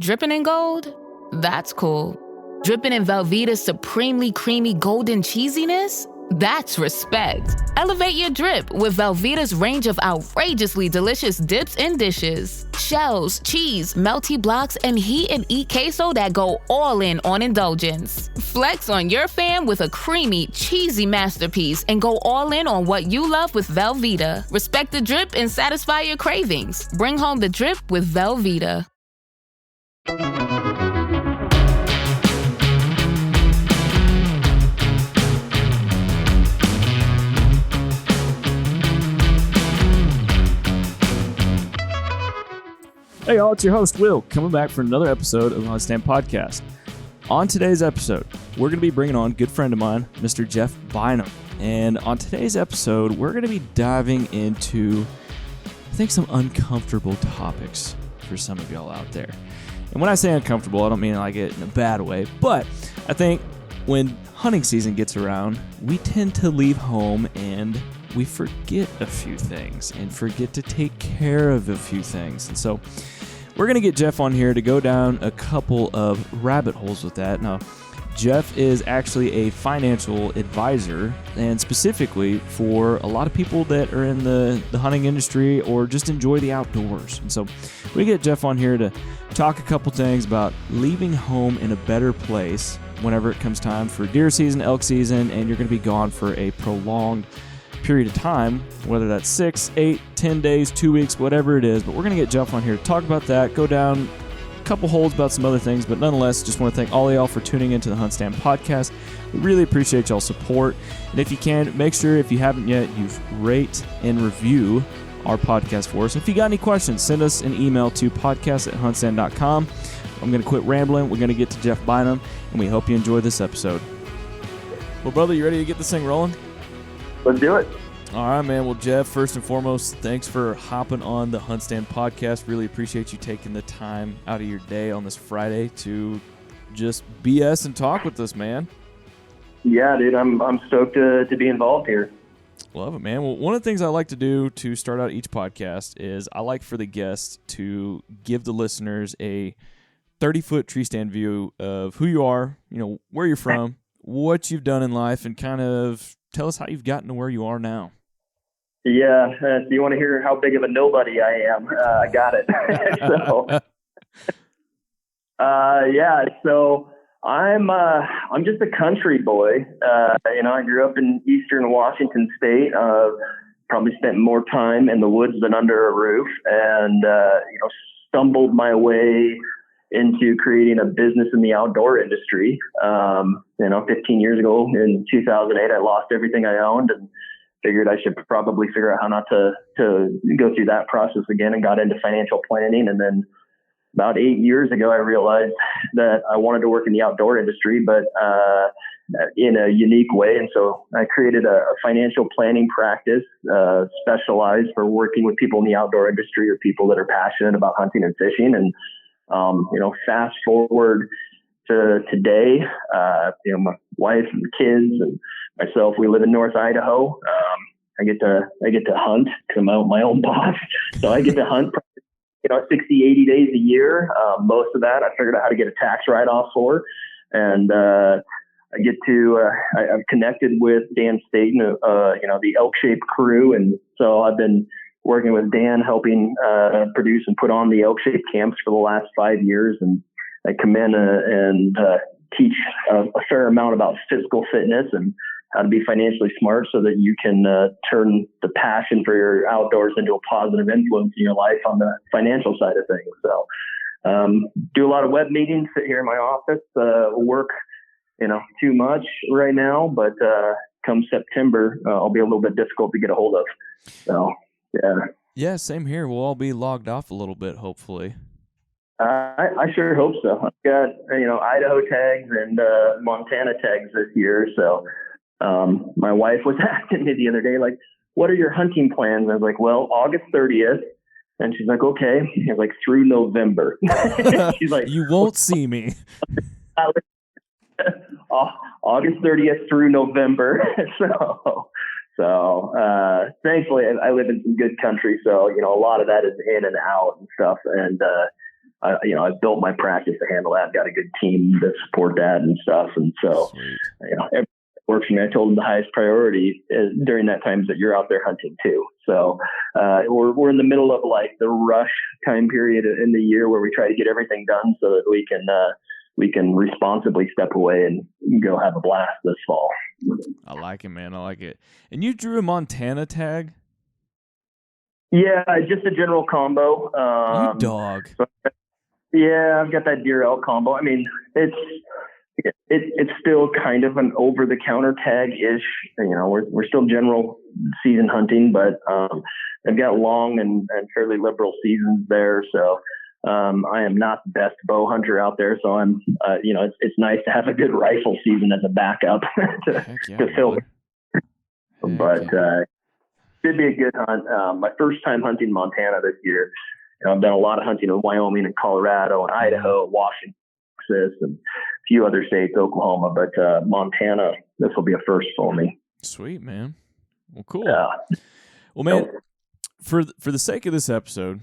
Dripping in gold? That's cool. Dripping in Velveeta's supremely creamy golden cheesiness? That's respect. Elevate your drip with Velveeta's range of outrageously delicious dips and dishes. Shells, cheese, melty blocks, and heat and eat queso that go all in on indulgence. Flex on your fam with a creamy, cheesy masterpiece and go all in on what you love with Velveeta. Respect the drip and satisfy your cravings. Bring home the drip with Velveeta. Hey y'all, it's your host Will, coming back for another episode of the HuntStand podcast. On today's episode, we're going to be bringing on a good friend of mine, Mr. Jeff Bynum. And on today's episode, we're going to be diving into, I think, some uncomfortable topics for some of y'all out there. And when I say uncomfortable, I don't mean like it in a bad way, but I think when hunting season gets around, we tend to leave home and we forget a few things and forget to take care of a few things. And so we're going to get Jeff on here to go down a couple of rabbit holes with that. Now, Jeff is actually a financial advisor, and specifically for a lot of people that are in the hunting industry or just enjoy the outdoors. And so we get Jeff on here to talk a couple things about leaving home in a better place whenever it comes time for deer season, elk season, and you're going to be gone for a prolonged period of time, whether that's 6, 8, 10 days, 2 weeks, whatever it is. But we're going to get Jeff on here to talk about that, go down a couple holes about some other things, but nonetheless, just want to thank all of y'all for tuning into the HuntStand podcast. We really appreciate y'all's support. And if you can, make sure, if you haven't yet, you've rate and review our podcast for us. If you got any questions, send us an email to podcast@huntstand.com. I'm going to quit rambling. We're going to get to Jeff Bynum, and we hope you enjoy this episode. Well, brother, you ready to get this thing rolling? Let's do it. All right, man. Well, Jeff, first and foremost, thanks for hopping on the HuntStand podcast. Really appreciate you taking the time out of your day on this Friday to just BS and talk with us, man. Yeah, dude, I'm stoked to be involved here. Love it, man. Well, one of the things I like to do to start out each podcast is I like for the guests to give the listeners a 30-foot tree stand view of who you are, where you're from, what you've done in life, and kind of tell us how you've gotten to where you are now. Yeah, so you want to hear how big of a nobody I am? I got it. So I'm just a country boy. I grew up in eastern Washington State. Probably spent more time in the woods than under a roof, and stumbled my way into creating a business in the outdoor industry. 15 years ago in 2008, I lost everything I owned and figured I should probably figure out how not to go through that process again, and got into financial planning. And then about 8 years ago, I realized that I wanted to work in the outdoor industry, but in a unique way. And so I created a financial planning practice specialized for working with people in the outdoor industry or people that are passionate about hunting and fishing. And fast forward to today, my wife and kids and myself, we live in North Idaho. I get to hunt because I'm my own boss. So I get to hunt, 60, 80 days a year. Most of that I figured out how to get a tax write-off for. And I get to, I've connected with Dan Staten, the Elk Shape crew. And so I've been working with Dan, helping produce and put on the Elk Shape camps for the last 5 years. And I come in and teach a fair amount about physical fitness and how to be financially smart so that you can turn the passion for your outdoors into a positive influence in your life on the financial side of things. So do a lot of web meetings, sit here in my office, work, too much right now, but come September, I'll be a little bit difficult to get a hold of. So, yeah. Yeah, same here. We'll all be logged off a little bit, hopefully. I sure hope so. I've got, Idaho tags and Montana tags this year. So my wife was asking me the other day, like, what are your hunting plans? I was like, well, August 30th. And she's like, okay. I was like, through November. She's like, you won't see me. August 30th through November. So thankfully I live in some good country. So, a lot of that is in and out and stuff. And I've built my practice to handle that. I've got a good team that support that and stuff. And so, everything works for me. I told them the highest priority during that time is that you're out there hunting too. So, we're in the middle of like the rush time period in the year where we try to get everything done so that we can responsibly step away and go have a blast this fall. I like it, man. I like it. And you drew a Montana tag? Yeah, just a general combo. You dog. Yeah, I've got that deer elk combo. I mean, it's still kind of an over the counter tag ish. We're still general season hunting, but I've got long and fairly liberal seasons there. So I am not the best bow hunter out there. So I'm it's nice to have a good rifle season as a backup to fill. But should be a good hunt. My first time hunting Montana this year. I've done a lot of hunting in Wyoming and Colorado and Idaho, and Washington, Texas, and a few other states, Oklahoma. But Montana, this will be a first for me. Sweet, man. Well, cool. Well, man, for the sake of this episode,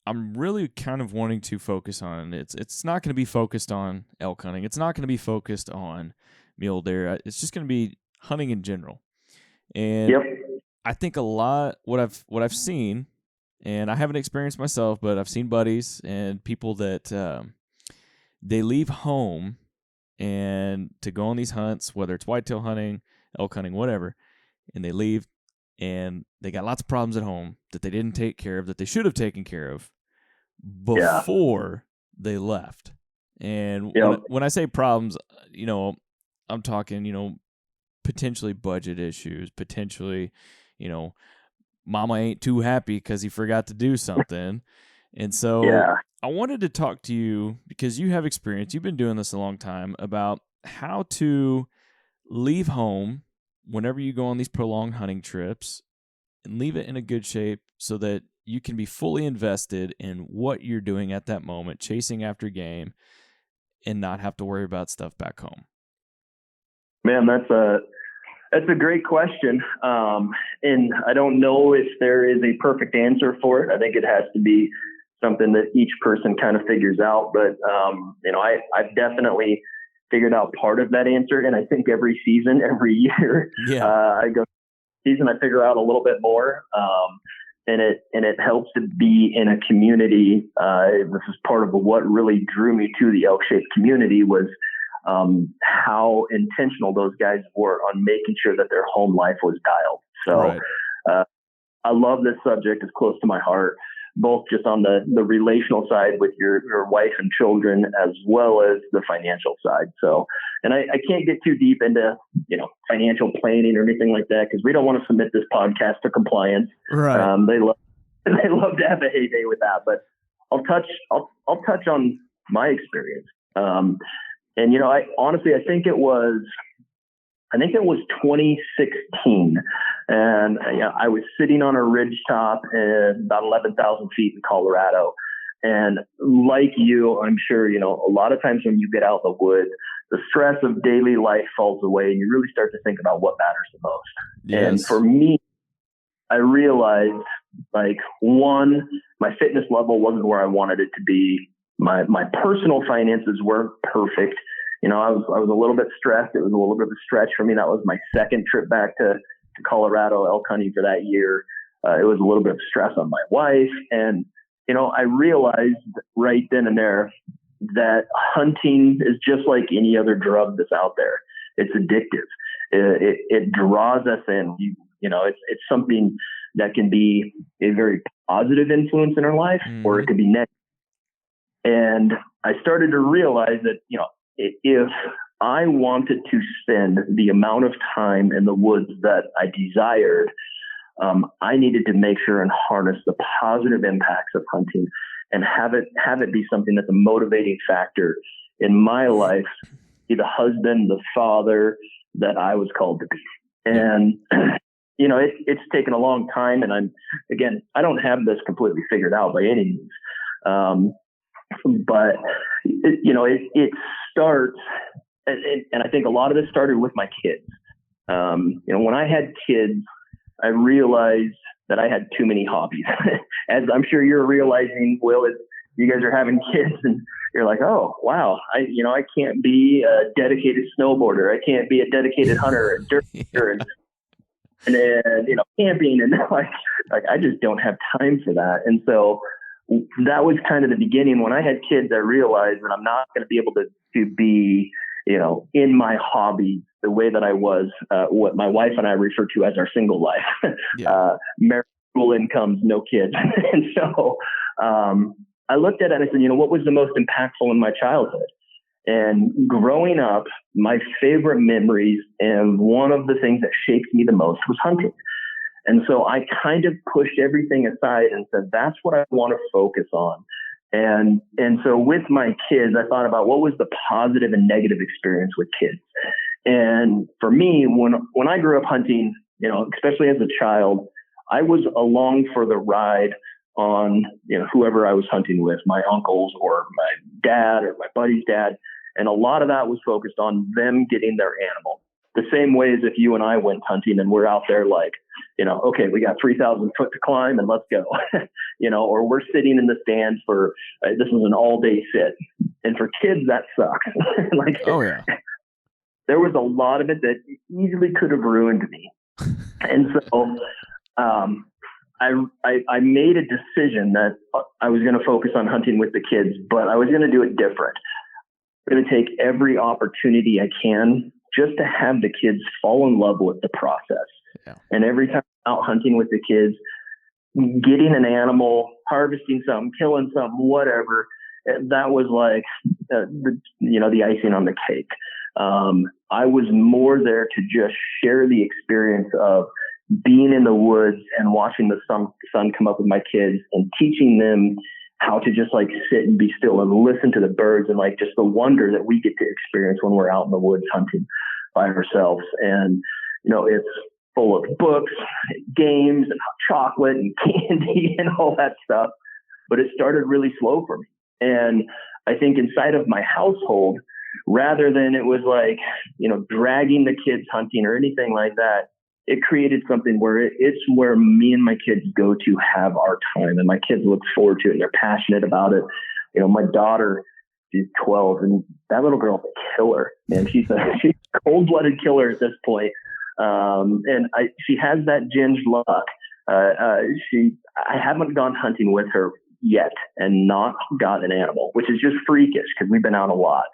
I'm really kind of wanting to focus on it's not going to be focused on elk hunting. It's not going to be focused on mule deer. It's just going to be hunting in general. And I think a lot what I've seen, and I haven't experienced myself, but I've seen buddies and people that they leave home and to go on these hunts, whether it's whitetail hunting, elk hunting, whatever, and they leave and they got lots of problems at home that they didn't take care of, that they should have taken care of before they left. And when I say problems, I'm talking, potentially budget issues, potentially, mama ain't too happy because he forgot to do something. And so I wanted to talk to you because you have experience. You've been doing this a long time about how to leave home whenever you go on these prolonged hunting trips and leave it in a good shape so that you can be fully invested in what you're doing at that moment, chasing after game, and not have to worry about stuff back home. Man, that's a great question. And I don't know if there is a perfect answer for it. I think it has to be something that each person kind of figures out. But, I've definitely figured out part of that answer. And I think every season, every year, I go season, I figure out a little bit more. And it helps to be in a community. This is part of what really drew me to the elk-shaped community was how intentional those guys were on making sure that their home life was dialed. So I love this subject. It's close to my heart, both just on the relational side with your wife and children, as well as the financial side. So, and I can't get too deep into, financial planning or anything like that, because we don't want to submit this podcast to compliance. Right. They love to have a heyday with that, but I'll touch on my experience. And I honestly, I think it was 2016, and I was sitting on a ridge top at about 11,000 feet in Colorado. And like you, I'm sure, a lot of times when you get out in the woods, the stress of daily life falls away and you really start to think about what matters the most. Yes. And for me, I realized one, my fitness level wasn't where I wanted it to be. My personal finances weren't perfect. I was a little bit stressed. It was a little bit of a stretch for me. That was my second trip back to Colorado elk hunting for that year. It was a little bit of stress on my wife. And, I realized right then and there that hunting is just like any other drug that's out there. It's addictive. It draws us in. It's something that can be a very positive influence in our life, or it could be negative. And I started to realize that, if I wanted to spend the amount of time in the woods that I desired, I needed to make sure and harness the positive impacts of hunting and have it be something that's a motivating factor in my life, be the husband, the father that I was called to be. And, it's taken a long time. And I don't have this completely figured out by any means. But it starts, and I think a lot of this started with my kids. When I had kids, I realized that I had too many hobbies. As I'm sure you're realizing, Will, you guys are having kids and you're like, oh, wow, I can't be a dedicated snowboarder. I can't be a dedicated hunter and dirt and camping. And like, I just don't have time for that. And so that was kind of the beginning. When I had kids, I realized that I'm not going to be able to be, in my hobby the way that I was, what my wife and I refer to as our single life, marital incomes, no kids. And so, I looked at it and I said, what was the most impactful in my childhood? And growing up, my favorite memories and one of the things that shaped me the most was hunting. And so I kind of pushed everything aside and said, that's what I want to focus on. And so with my kids, I thought about what was the positive and negative experience with kids. And for me, when I grew up hunting, especially as a child, I was along for the ride on, whoever I was hunting with, my uncles or my dad or my buddy's dad. And a lot of that was focused on them getting their animal. The same way as if you and I went hunting and we're out there like, okay, we got 3,000 foot to climb and let's go, or we're sitting in the stands for, this is an all day sit. And for kids, that sucks. Oh yeah. There was a lot of it that easily could have ruined me. And so, I made a decision that I was going to focus on hunting with the kids, but I was going to do it different. I'm going to take every opportunity I can just to have the kids fall in love with the process. Yeah. And every time I'm out hunting with the kids, getting an animal, harvesting something, killing something, whatever, that was like, the icing on the cake. I was more there to just share the experience of being in the woods and watching the sun come up with my kids and teaching them how to just like sit and be still and listen to the birds and like just the wonder that we get to experience when we're out in the woods hunting by ourselves. And, it's full of books, games and hot chocolate and candy and all that stuff. But it started really slow for me. And I think inside of my household, rather than it was like, dragging the kids hunting or anything like that, it created something where it's where me and my kids go to have our time, and my kids look forward to it and they're passionate about it. My daughter, she's 12 and that little girl's a killer, man. She's a cold-blooded killer at this point. She has that ginge luck. I haven't gone hunting with her yet and not got an animal, which is just freakish because we've been out a lot.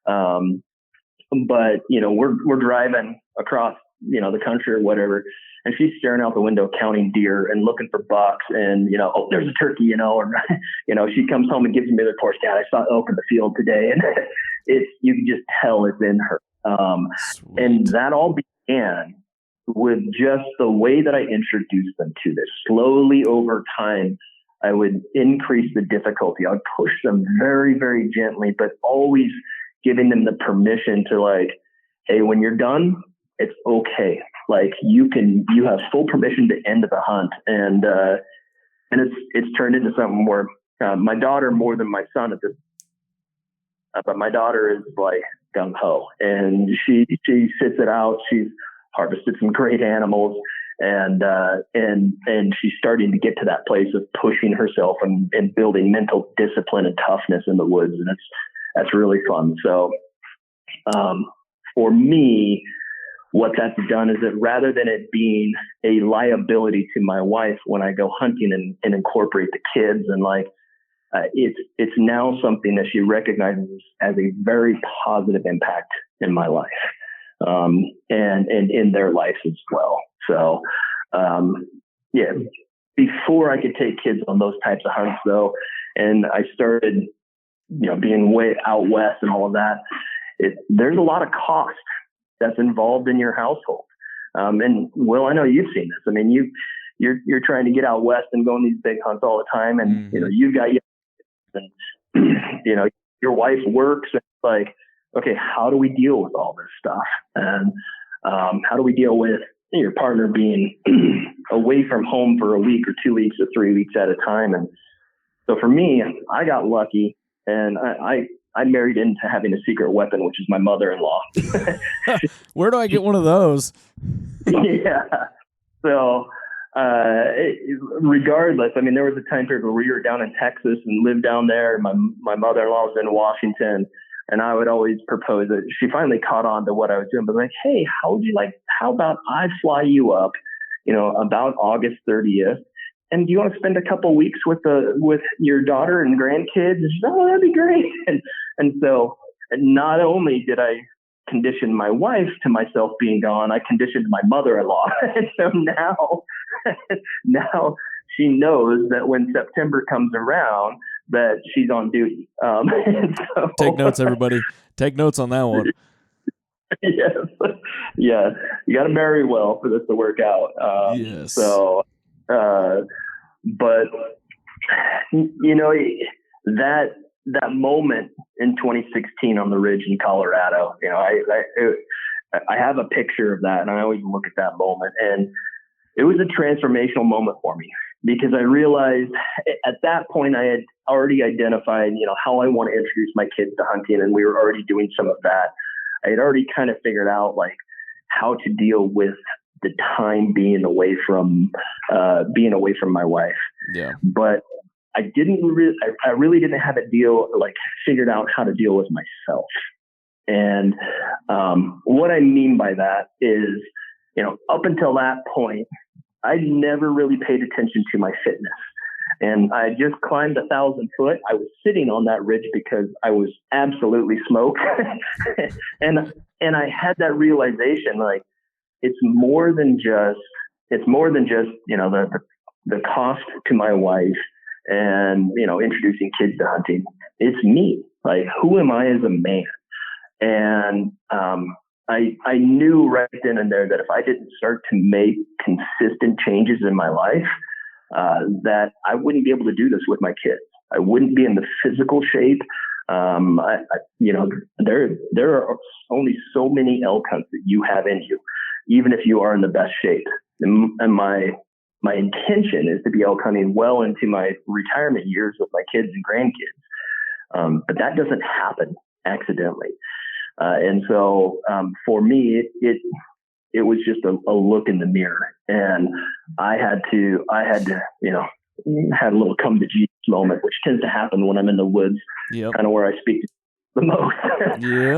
But we're driving across, the country or whatever, and she's staring out the window counting deer and looking for bucks and, oh, there's a turkey, or, she comes home and gives me the report, Dad, I saw elk in the field today. And you can just tell it's in her. And that all began with just the way that I introduced them to this. Slowly over time, I would increase the difficulty. I would push them very, very gently, but always giving them the permission to like, hey, when you're done, it's okay. Like you have full permission to end the hunt. And it's turned into something where my daughter more than my son at this, but my daughter is like gung ho and she sits it out. She's harvested some great animals and she's starting to get to that place of pushing herself and building mental discipline and toughness in the woods. And that's really fun. So, for me, what that's done is that rather than it being a liability to my wife when I go hunting and incorporate the kids and like, it's now something that she recognizes as a very positive impact in my life, and in their lives as well. So, before I could take kids on those types of hunts though, and I started, being way out west and all of that, there's a lot of cost that's involved in your household. And Will, I know you've seen this. I mean, you're trying to get out west and go on these big hunts all the time. And, you've got, and, your wife works and it's like, okay, how do we deal with all this stuff? And, how do we deal with your partner being away from home for a week or 2 weeks or 3 weeks at a time? And so for me, I got lucky and I married into having a secret weapon, which is my mother-in-law. Where do I get one of those? Yeah. So regardless, I mean, there was a time period where we were down in Texas and lived down there. My mother-in-law was in Washington, and I would always propose it. She finally caught on to what I was doing, but like, hey, how about I fly you up, about August 30th, and do you want to spend a couple weeks with your daughter and grandkids? And she's like, oh, that'd be great. And so not only did I condition my wife to myself being gone, I conditioned my mother-in-law. And so now she knows that when September comes around, that she's on duty. Take notes, everybody. Take notes on that one. Yes. Yeah. You got to marry well for this to work out. Yes. So, but that moment in 2016 on the ridge in Colorado, I have a picture of that, and I always look at that moment, and it was a transformational moment for me because I realized at that point I had already identified, how I want to introduce my kids to hunting, and we were already doing some of that. I had already kind of figured out like how to deal with the time being away from my wife. Yeah. But I really didn't have figured out how to deal with myself. And what I mean by that is, up until that point, I never really paid attention to my fitness. And I just climbed 1,000 foot. I was sitting on that ridge because I was absolutely smoked. and I had that realization, like, it's more than just, the cost to my wife and, introducing kids to hunting. It's me. Like, who am I as a man? And I knew right then and there that if I didn't start to make consistent changes in my life, that I wouldn't be able to do this with my kids. I wouldn't be in the physical shape. There are only so many elk hunts that you have in you, even if you are in the best shape. And my intention is to be elk hunting well into my retirement years with my kids and grandkids. But that doesn't happen accidentally. And so for me, it was just a look in the mirror, and I had to, had a little come to Jesus moment, which tends to happen when I'm in the woods, kind of where I speak the most.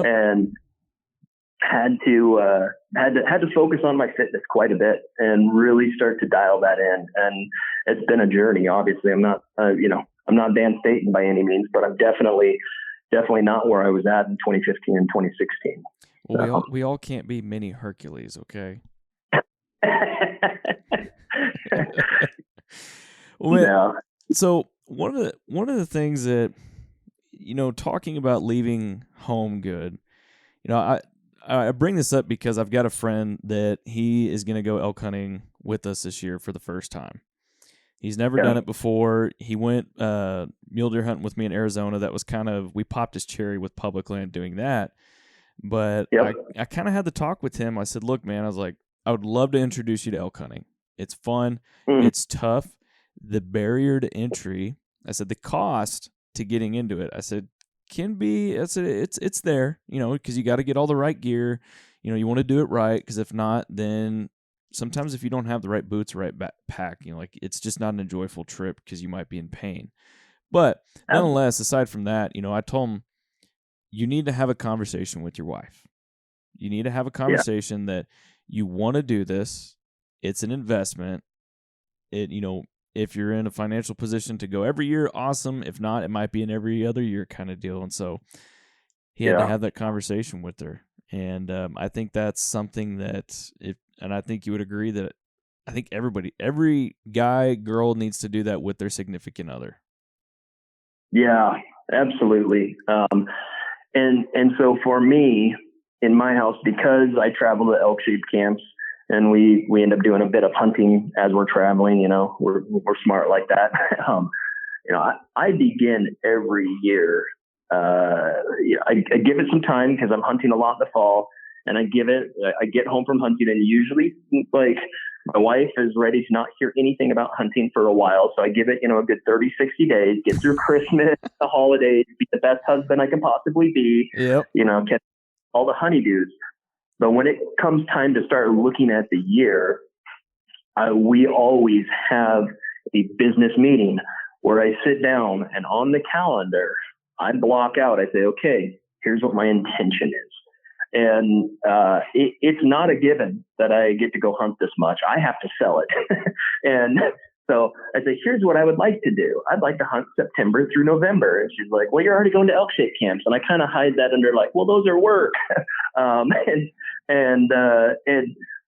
And had to focus on my fitness quite a bit and really start to dial that in. And it's been a journey. Obviously, I'm not, I'm not Van Staten by any means, but I'm definitely not where I was at in 2015 and 2016. Well, we all can't be mini Hercules, okay? Well, yeah. So one of the things that, talking about leaving home good, I bring this up because I've got a friend that he is going to go elk hunting with us this year for the first time. He's never done it before. He went mule deer hunting with me in Arizona. That was we popped his cherry with public land doing that. But I kind of had the talk with him. I said, look, man, I was like, I would love to introduce you to elk hunting. It's fun. It's tough. The barrier to entry, I said, the cost to getting into it, I said, can be, it's there, because you got to get all the right gear. You want to do it right, because if not, then sometimes if you don't have the right boots, right backpack, it's just not an enjoyable trip because you might be in pain. But nonetheless, aside from that, I told him, you need to have a conversation with your wife. You need to have a conversation that you want to do this. It's an investment. If you're in a financial position to go every year, awesome. If not, it might be an every other year kind of deal. And so he had to have that conversation with her. And I think that's something that and I think you would agree that I think every guy, girl needs to do that with their significant other. Yeah, absolutely. And so for me, in my house, because I travel to elk sheep camps and we end up doing a bit of hunting as we're traveling, we're smart like that. I begin every year. I give it some time because I'm hunting a lot in the fall, and I get home from hunting, and usually like my wife is ready to not hear anything about hunting for a while. So I give it, a good 30, 60 days, get through Christmas, the holidays, be the best husband I can possibly be, catch all the honeydews. But when it comes time to start looking at the year, we always have a business meeting where I sit down and on the calendar, I block out, I say, okay, here's what my intention is. And it's not a given that I get to go hunt this much. I have to sell it. And so I say, here's what I would like to do. I'd like to hunt September through November. And she's like, well, you're already going to elk shape camps. And I kind of hide that under like, well, those are work.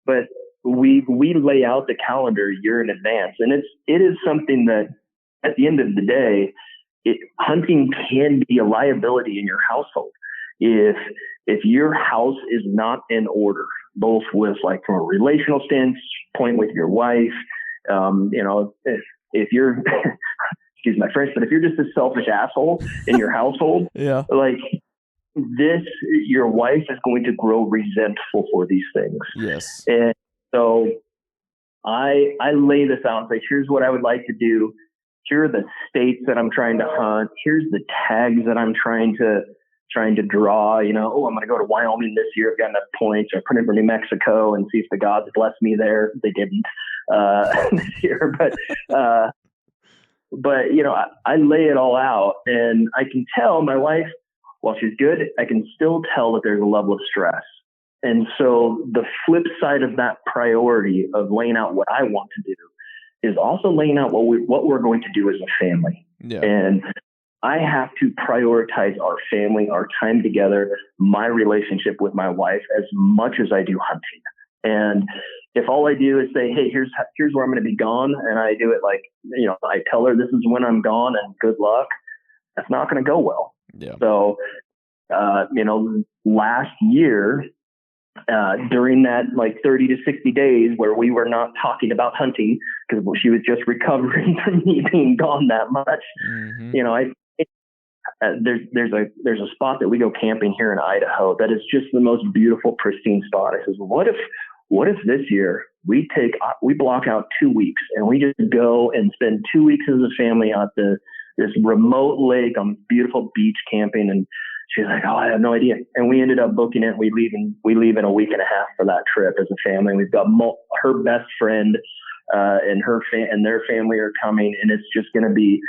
But we lay out the calendar a year in advance. And it is something that at the end of the day, hunting can be a liability in your household. If your house is not in order, both with like from a relational standpoint with your wife, if you're, excuse my French, but if you're just a selfish asshole in your household, yeah, like your wife is going to grow resentful for these things. Yes. And so I lay this out and say, here's what I would like to do. Here are the states that I'm trying to hunt. Here's the tags that I'm trying to draw. I'm going to go to Wyoming this year. I've got enough points. I put in for New Mexico and see if the gods bless me there. They didn't this year, but I lay it all out, and I can tell my wife, while she's good, I can still tell that there's a level of stress. And so the flip side of that priority of laying out what I want to do is also laying out what we're going to do as a family. Yeah. And I have to prioritize our family, our time together, my relationship with my wife as much as I do hunting. And if all I do is say, hey, here's where I'm going to be gone, and I do it like, I tell her this is when I'm gone and good luck, that's not going to go well. Yeah. So, last year, during that like 30 to 60 days where we were not talking about hunting because she was just recovering from me being gone that much, mm-hmm. There's a spot that we go camping here in Idaho that is just the most beautiful, pristine spot. I says, what if this year we block out 2 weeks and we just go and spend 2 weeks as a family at this remote lake on beautiful beach camping? And she's like, oh, I have no idea. And we ended up booking it. We leave in a week and a half for that trip as a family. We've got her best friend and and their family are coming, and it's just going to be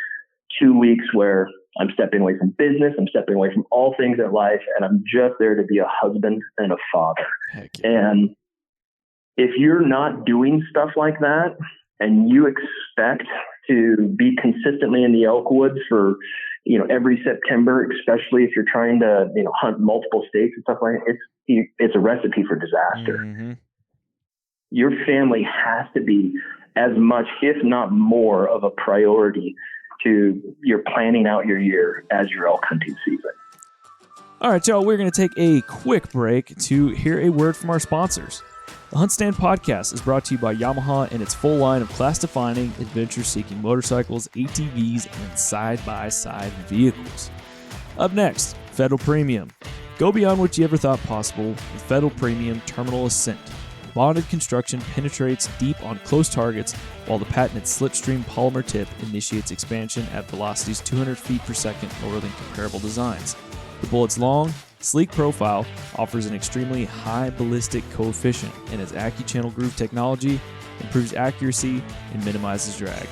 2 weeks where I'm stepping away from business. I'm stepping away from all things in life, and I'm just there to be a husband and a father. Heck yeah. And if you're not doing stuff like that and you expect to be consistently in the elk woods for, every September, especially if you're trying to, hunt multiple states and stuff like that, it's a recipe for disaster. Mm-hmm. Your family has to be as much, if not more, of a priority to your planning out your year as your elk hunting season. All right, y'all, we're going to take a quick break to hear a word from our sponsors. The HuntStand podcast is brought to you by Yamaha and its full line of class-defining, adventure-seeking motorcycles, ATVs, and side-by-side vehicles. Up next, Federal Premium. Go beyond what you ever thought possible with Federal Premium Terminal Ascent. Bonded construction penetrates deep on close targets, while the patented Slipstream polymer tip initiates expansion at velocities 200 feet per second lower than comparable designs. The bullet's long, sleek profile offers an extremely high ballistic coefficient, and its AccuChannel groove technology improves accuracy and minimizes drag.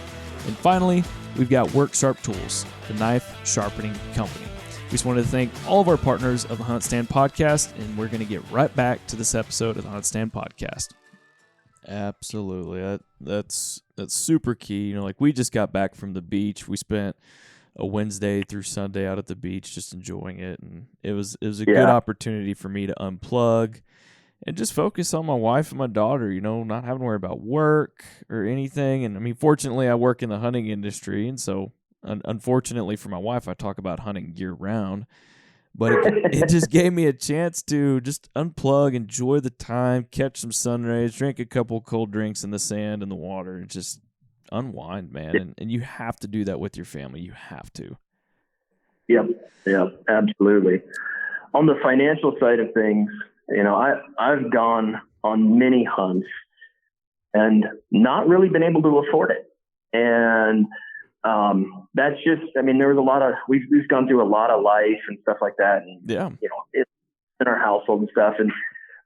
And finally, we've got Work Sharp Tools, the knife sharpening company. We just wanted to thank all of our partners of the HuntStand podcast, and we're going to get right back to this episode of the HuntStand podcast. Absolutely. That's super key. Like we just got back from the beach. We spent a Wednesday through Sunday out at the beach just enjoying it, and it was a good opportunity for me to unplug and just focus on my wife and my daughter, not having to worry about work or anything. And I mean, fortunately I work in the hunting industry, and so unfortunately for my wife, I talk about hunting year round, but it just gave me a chance to just unplug, enjoy the time, catch some sun rays, drink a couple cold drinks in the sand and the water, and just unwind, man. And you have to do that with your family. You have to. Yep, absolutely. On the financial side of things, I've gone on many hunts and not really been able to afford it. And that's just, there was a lot of, we've gone through a lot of life and stuff like that. And, it's in our household and stuff.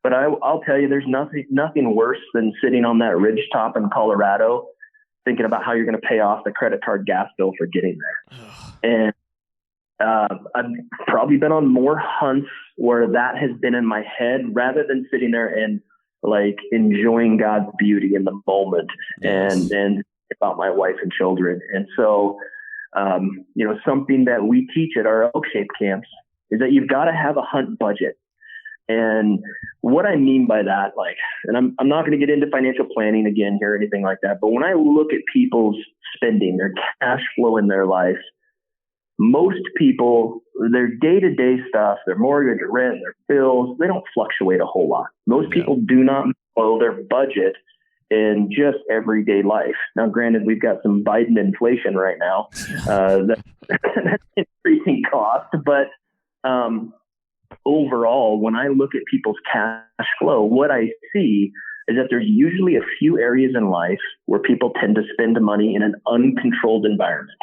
But I'll tell you, there's nothing worse than sitting on that ridge top in Colorado, thinking about how you're going to pay off the credit card gas bill for getting there. And I've probably been on more hunts where that has been in my head rather than sitting there and like enjoying God's beauty in the moment and about my wife and children. And so, something that we teach at our elk shape camps is that you've got to have a hunt budget. And what I mean by that, and I'm not going to get into financial planning again here or anything like that, but when I look at people's spending, their cash flow in their life, most people, their day-to-day stuff, their mortgage, their rent, their bills, they don't fluctuate a whole lot. Most people do not follow their budget in just everyday life. Now, granted, we've got some Biden inflation right now. That's increasing cost, but overall, when I look at people's cash flow, what I see is that there's usually a few areas in life where people tend to spend money in an uncontrolled environment.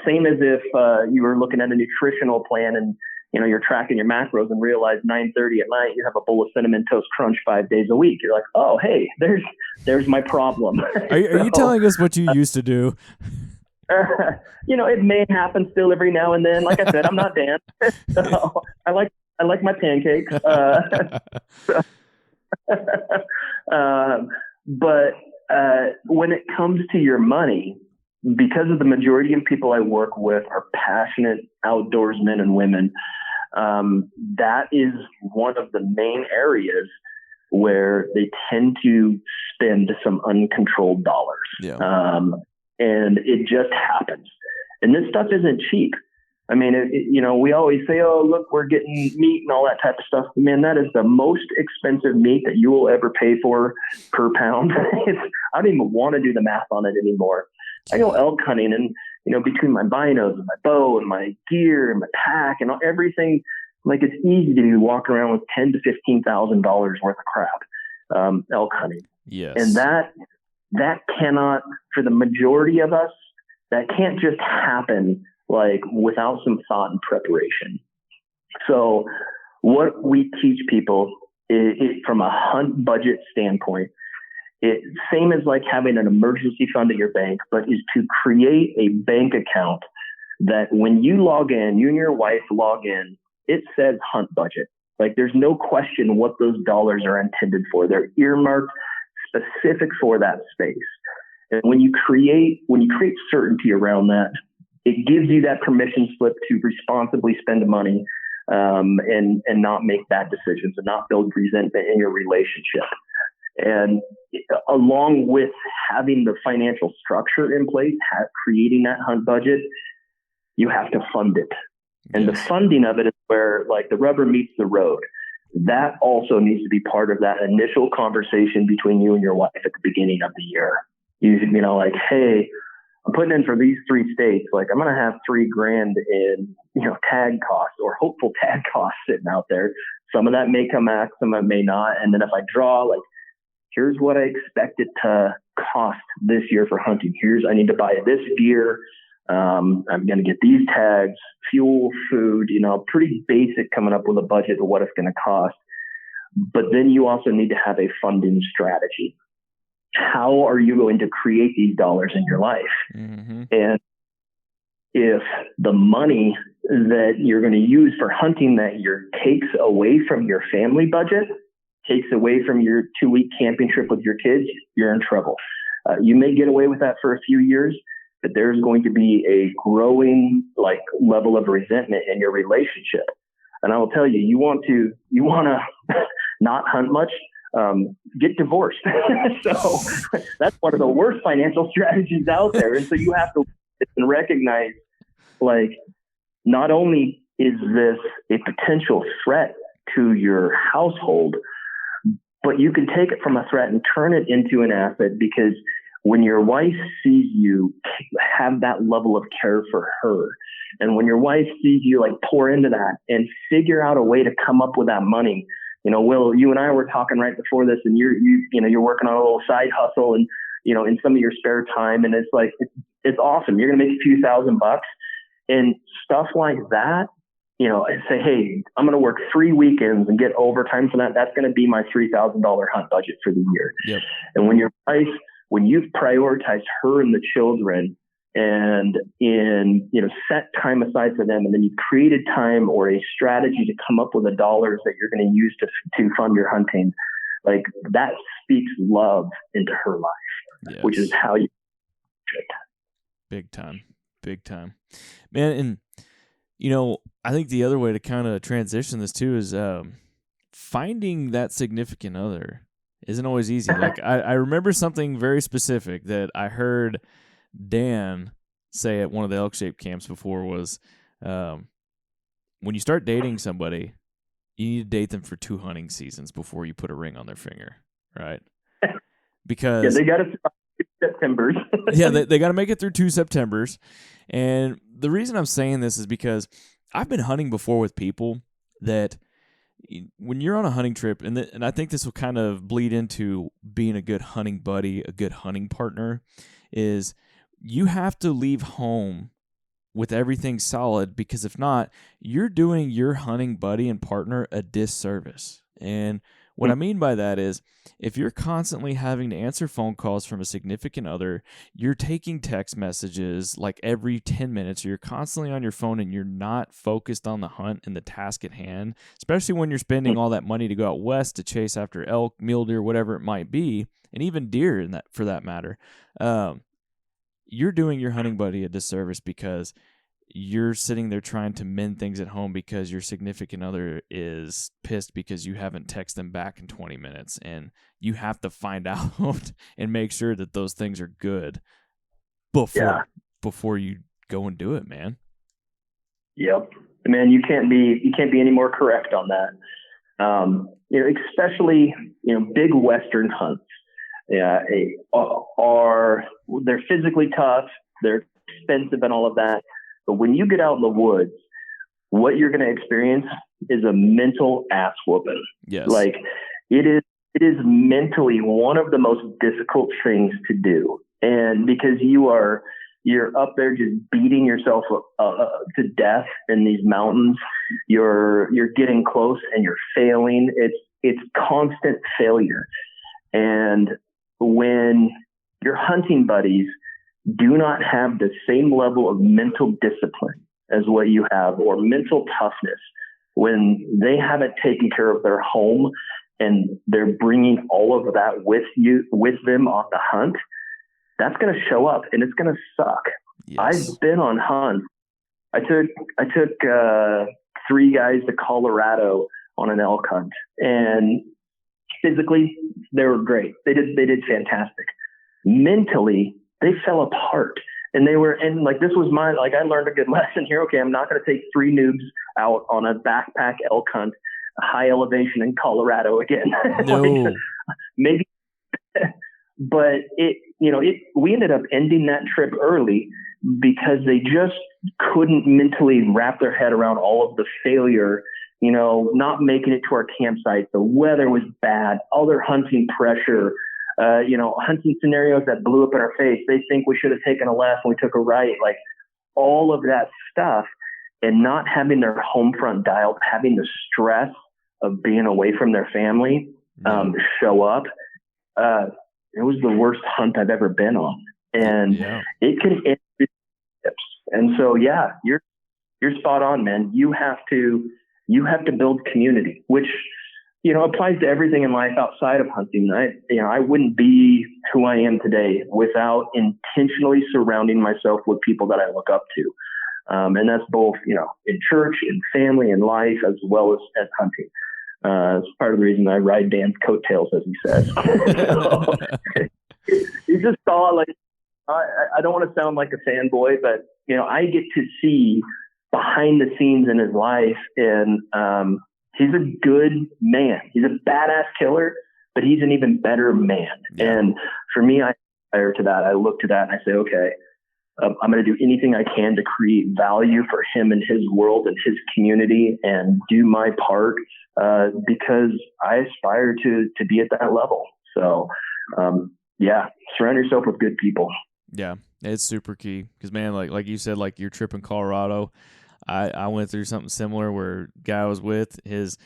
Same as if you were looking at a nutritional plan and you're tracking your macros and realize 9:30 at night you have a bowl of Cinnamon Toast Crunch 5 days a week. You're like, oh, hey, there's my problem. Are you telling us what you used to do? It may happen still every now and then. Like I said, I'm not Dan. So I like my pancakes. But when it comes to your money, because of the majority of people I work with are passionate outdoorsmen and women, that is one of the main areas where they tend to spend some uncontrolled dollars. Yeah. And it just happens. And this stuff isn't cheap. I mean, we always say, oh, look, we're getting meat and all that type of stuff. Man, that is the most expensive meat that you will ever pay for per pound. I don't even want to do the math on it anymore. I go elk hunting and, between my binos and my bow and my gear and my pack and everything, it's easy to be walking around with $10,000 to $15,000 worth of crap, elk hunting. Yes. And that cannot, for the majority of us, that can't just happen without some thought and preparation. So what we teach people is from a hunt budget standpoint, same as having an emergency fund at your bank, but is to create a bank account that when you log in, you and your wife log in, it says hunt budget. There's no question what those dollars are intended for. They're earmarked specific for that space. And when you create certainty around that, it gives you that permission slip to responsibly spend money and not make bad decisions and not build resentment in your relationship. And along with having the financial structure in place, creating that hunt budget, you have to fund it. And the funding of it is where the rubber meets the road. That also needs to be part of that initial conversation between you and your wife at the beginning of the year. You should be hey, I'm putting in for these 3 states. I'm going to have $3,000 in, tag costs or hopeful tag costs sitting out there. Some of that may come back, some of it may not. And then if I draw, here's what I expect it to cost this year for hunting. I need to buy this gear. I'm going to get these tags, fuel, food, pretty basic coming up with a budget of what it's going to cost. But then you also need to have a funding strategy. How are you going to create these dollars in your life? Mm-hmm. And if the money that you're going to use for hunting that year takes away from your family budget, takes away from your 2-week camping trip with your kids, you're in trouble. You may get away with that for a few years, but there's going to be a growing level of resentment in your relationship. And I will tell you, you want to not hunt much, get divorced. So that's one of the worst financial strategies out there. And so you have to recognize, not only is this a potential threat to your household, but you can take it from a threat and turn it into an asset, because when your wife sees you have that level of care for her, and when your wife sees you pour into that and figure out a way to come up with that money, Will, you and I were talking right before this, and you're working on a little side hustle and, in some of your spare time. And it's awesome. You're going to make a few $1,000 and stuff like that I say, hey, I'm going to work 3 weekends and get overtime for that. That's going to be my $3,000 hunt budget for the year. Yep. And when you've prioritized her and the children and set time aside for them, and then you've created time or a strategy to come up with the dollars that you're going to use to fund your hunting, like that speaks love into her life, Yes. which is how you should. Big time, man. And I think the other way to kind of transition this too is finding that significant other isn't always easy. Like I remember something very specific that I heard Dan say at one of the elk-shaped camps before was, when you start dating somebody, you need to date them for 2 hunting seasons before you put a ring on their finger, right? Because they got to survive 2 Septembers. Yeah, they got to make it through 2 Septembers. And the reason I'm saying this is because I've been hunting before with people that when you're on a hunting trip, and I think this will kind of bleed into being a good hunting buddy, a good hunting partner, is you have to leave home with everything solid, because if not, you're doing your hunting buddy and partner a disservice. And what I mean by that is, if you're constantly having to answer phone calls from a significant other, you're taking text messages like every 10 minutes, or you're constantly on your phone and you're not focused on the hunt and the task at hand, especially when you're spending all that money to go out west to chase after elk, mule deer, whatever it might be, and even deer for that matter, you're doing your hunting buddy a disservice, because you're sitting there trying to mend things at home because your significant other is pissed because you haven't texted them back in 20 minutes, and you have to find out and make sure that those things are good before you go and do it, man. Yep. Man, you can't be any more correct on that. Especially, big Western hunts, they're physically tough, they're expensive and all of that. But when you get out in the woods, what you're going to experience is a mental ass whooping. Yes. Like it is mentally one of the most difficult things to do. And because you're up there just beating yourself to death in these mountains, you're getting close and you're failing. It's constant failure. And when your hunting buddies do not have the same level of mental discipline as what you have, or mental toughness, when they haven't taken care of their home and they're bringing all of that with them on the hunt, that's going to show up and it's going to suck. Yes. I've been on hunts. I took 3 guys to Colorado on an elk hunt, and physically they were great. They did fantastic. Mentally, they fell apart, and this was I learned a good lesson here. Okay, I'm not going to take 3 noobs out on a backpack elk hunt, high elevation in Colorado again. No. Maybe, but we ended up ending that trip early because they just couldn't mentally wrap their head around all of the failure, not making it to our campsite. The weather was bad, other hunting pressure, hunting scenarios that blew up in our face. They think we should have taken a left and we took a right, like all of that stuff, and not having their home front dialed, having the stress of being away from their family show up. It was the worst hunt I've ever been on, and it can end relationships. And so, you're spot on, man. You have to build community, which applies to everything in life outside of hunting. I wouldn't be who I am today without intentionally surrounding myself with people that I look up to. And that's both, in church, in family, in life, as well as hunting. It's part of the reason I ride Dan's coattails, as he says. You just saw, I don't want to sound like a fanboy, but, I get to see behind the scenes in his life, and, he's a good man. He's a badass killer, but he's an even better man. Yeah. And for me, I aspire to that. I look to that and I say, okay, I'm going to do anything I can to create value for him and his world and his community, and do my part because I aspire to be at that level. So, surround yourself with good people. Yeah, it's super key because, man, like you said, like your trip in Colorado, I went through something similar where guy I was with, his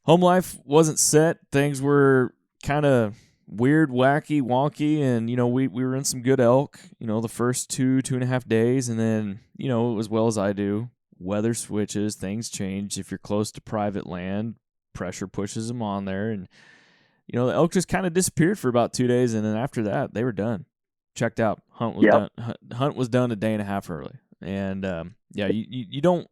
home life wasn't set. Things were kind of weird, wacky, wonky, and we were in some good elk, the first 2.5 days, and then, as well as I do, weather switches, things change. If you're close to private land, pressure pushes them on there, and the elk just kind of disappeared for about 2 days, and then after that, they were done, checked out. Hunt was done. Hunt was done a day and a half early, and you don't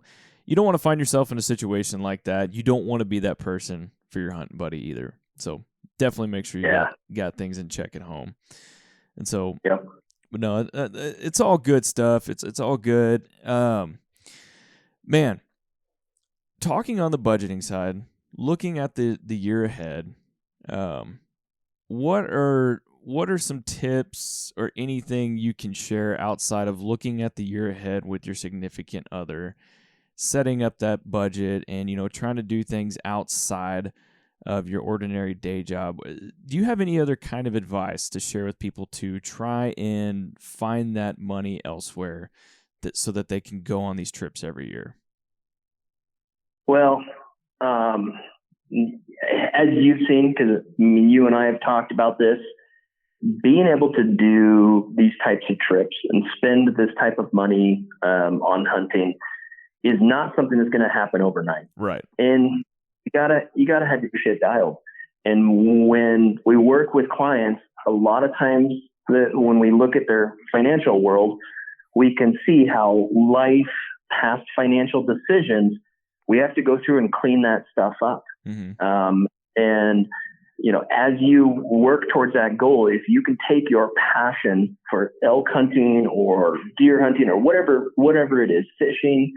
want to find yourself in a situation like that. You don't want to be that person for your hunting buddy either. So definitely make sure you got things in check at home. And so, but no, it's all good stuff. It's all good. Man, talking on the budgeting side, looking at the year ahead, what are some tips or anything you can share outside of looking at the year ahead with your significant other, setting up that budget and, trying to do things outside of your ordinary day job? Do you have any other kind of advice to share with people to try and find that money elsewhere so that they can go on these trips every year? Well, as you've seen, because you and I have talked about this, being able to do these types of trips and spend this type of money on hunting is not something that's going to happen overnight. Right. And you gotta have your shit dialed. And when we work with clients, a lot of times when we look at their financial world, we can see how past financial decisions, we have to go through and clean that stuff up. Mm-hmm. And as you work towards that goal, if you can take your passion for elk hunting or deer hunting or whatever it is, fishing,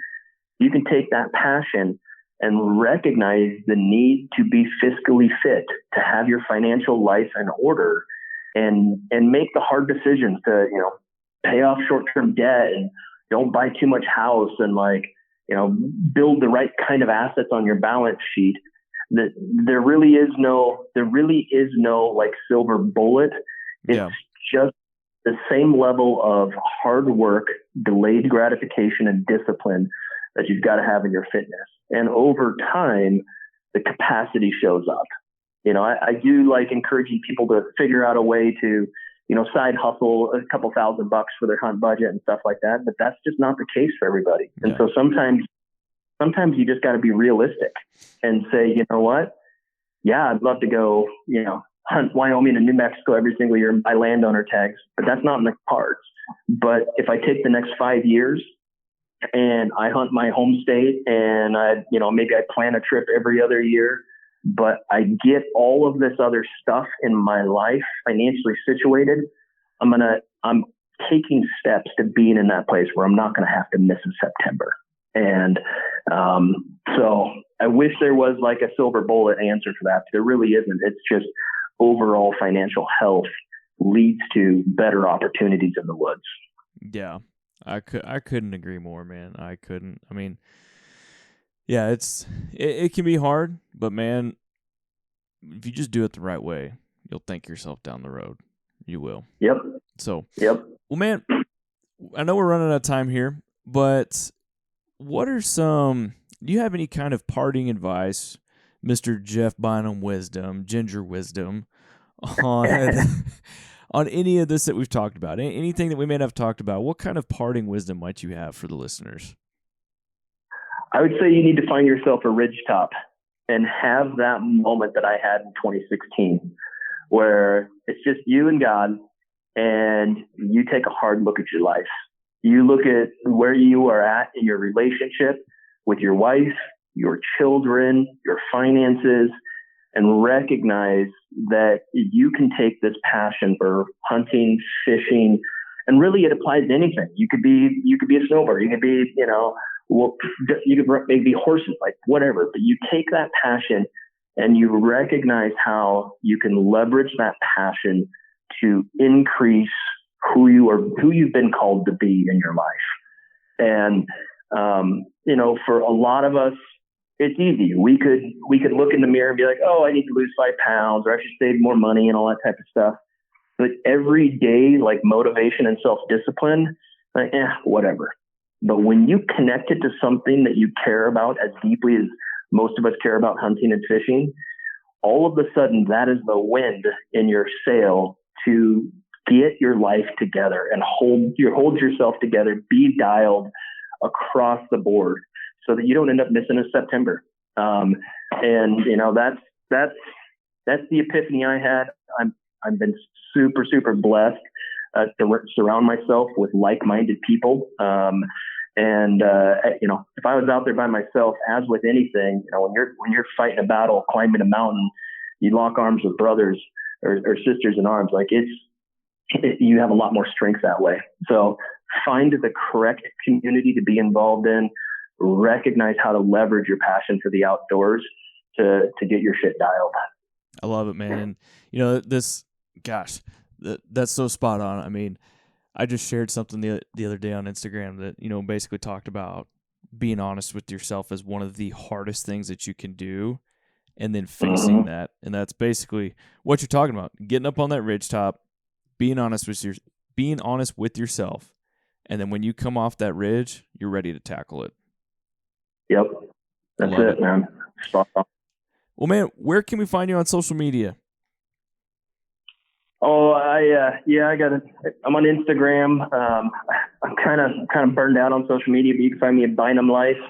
you can take that passion and recognize the need to be fiscally fit, to have your financial life in order, and make the hard decisions to, pay off short-term debt and don't buy too much house and build the right kind of assets on your balance sheet. That there really is no silver bullet. It's just the same level of hard work, delayed gratification, and discipline that you've got to have in your fitness. And over time, the capacity shows up. I do like encouraging people to figure out a way to, side hustle a couple $1,000 for their hunt budget and stuff like that. But that's just not the case for everybody. And so sometimes you just got to be realistic and say, you know what? Yeah, I'd love to go, hunt Wyoming and New Mexico every single year and buy landowner tags, but that's not in the cards. But if I take the next 5 years and I hunt my home state and maybe I plan a trip every other year, but I get all of this other stuff in my life financially situated, I'm taking steps to being in that place where I'm not going to have to miss a September. And so I wish there was like a silver bullet answer for that. There really isn't. It's just overall financial health leads to better opportunities in the woods. Yeah. I couldn't agree more, man. I couldn't. I mean, yeah, it can be hard, but man, if you just do it the right way, you'll thank yourself down the road. You will. Yep. So, well, man, I know we're running out of time here, but do you have any kind of parting advice, Mr. Jeff Bynum wisdom, ginger wisdom, on any of this that we've talked about, anything that we may have talked about? What kind of parting wisdom might you have for the listeners? I would say you need to find yourself a ridgetop and have that moment that I had in 2016 where it's just you and God, and you take a hard look at your life. You look at where you are at in your relationship with your wife, your children, your finances, and recognize that you can take this passion for hunting, fishing, and really it applies to anything. You could be a snowboarder. You could be, you could maybe horses, like whatever, but you take that passion and you recognize how you can leverage that passion to increase who you've been called to be in your life. And, for a lot of us, it's easy. We could look in the mirror and be like, oh, I need to lose 5 pounds, or I should save more money and all that type of stuff. But every day, like motivation and self-discipline, whatever. But when you connect it to something that you care about as deeply as most of us care about hunting and fishing, all of a sudden that is the wind in your sail to get your life together and hold yourself together, be dialed across the board so that you don't end up missing a September. And you know, that's the epiphany I had. I've been super, super blessed to surround myself with like-minded people. You know, if I was out there by myself, as with anything, you know, when you're fighting a battle, climbing a mountain, you lock arms with brothers or sisters in arms. Like you have a lot more strength that way. So find the correct community to be involved in, recognize how to leverage your passion for the outdoors to get your shit dialed. I love it, man. And you know, that's so spot on. I mean, I just shared something the other day on Instagram that, you know, basically talked about being honest with yourself as one of the hardest things that you can do, and then facing that. And that's basically what you're talking about. Getting up on that ridgetop, being honest with yourself, and then when you come off that ridge, you're ready to tackle it. Yep. That's it, man. Spot on. Well, man, where can we find you on social media? Oh, I got it. I'm on Instagram. I'm kind of burned out on social media, but you can find me at Bynum Life.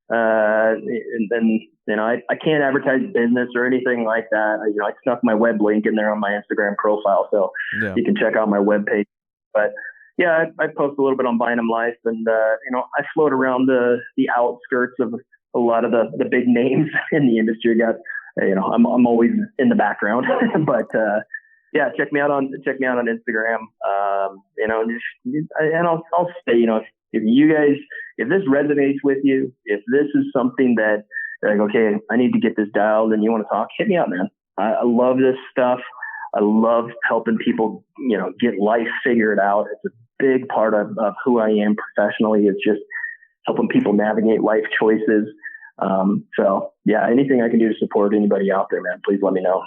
And then, you know, I can't advertise business or anything like that. You know, I snuck my web link in there on my Instagram profile, so you can check out my webpage. But yeah, I post a little bit on Bynum Life, and you know, I float around the outskirts of a lot of the big names in the industry. You know, I'm always in the background, but yeah, check me out on Instagram. You know, and I'll say, you know, if this resonates with you, if this is something that like, okay, I need to get this dialed and you want to talk, hit me up, man. I love this stuff. I love helping people, you know, get life figured out. It's a big part of who I am professionally. It's just helping people navigate life choices. So yeah, anything I can do to support anybody out there, man, please let me know.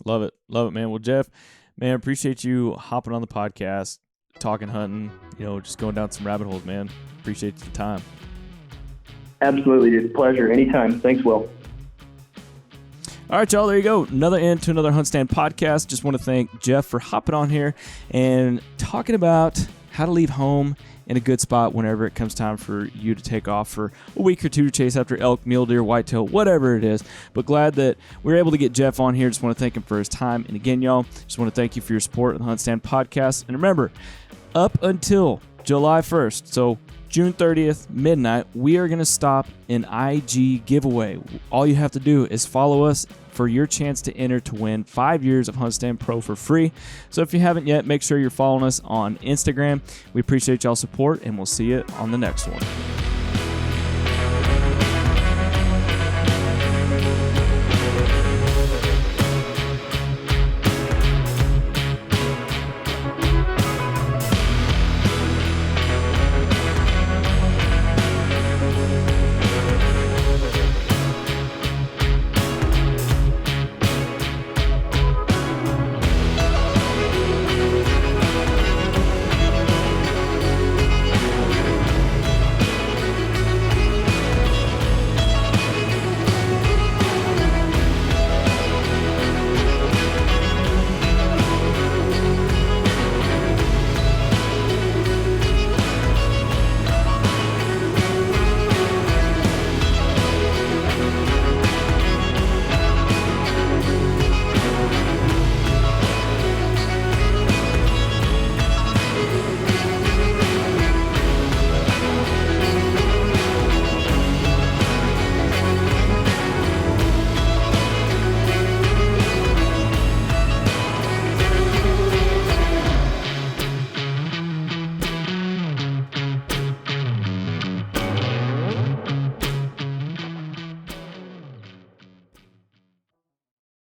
Love it, man. Well, Jeff, man, appreciate you hopping on the podcast, talking hunting, you know, just going down some rabbit holes, man. Appreciate the time. Absolutely, dude. Pleasure. Anytime. Thanks, Will. All right, y'all, there you go. Another HuntStand podcast. Just want to thank Jeff for hopping on here and talking about how to leave home in a good spot whenever it comes time for you to take off for a week or two to chase after elk, mule deer, whitetail, whatever it is. But glad that we were able to get Jeff on here. Just want to thank him for his time. And again, y'all, just want to thank you for your support of the HuntStand podcast. And remember, up until July 1st, so June 30th, midnight, we are going to stop an IG giveaway. All you have to do is follow us for your chance to enter to win 5 years of HuntStand Pro for free. So if you haven't yet, make sure you're following us on Instagram. We appreciate y'all's support, and we'll see you on the next one.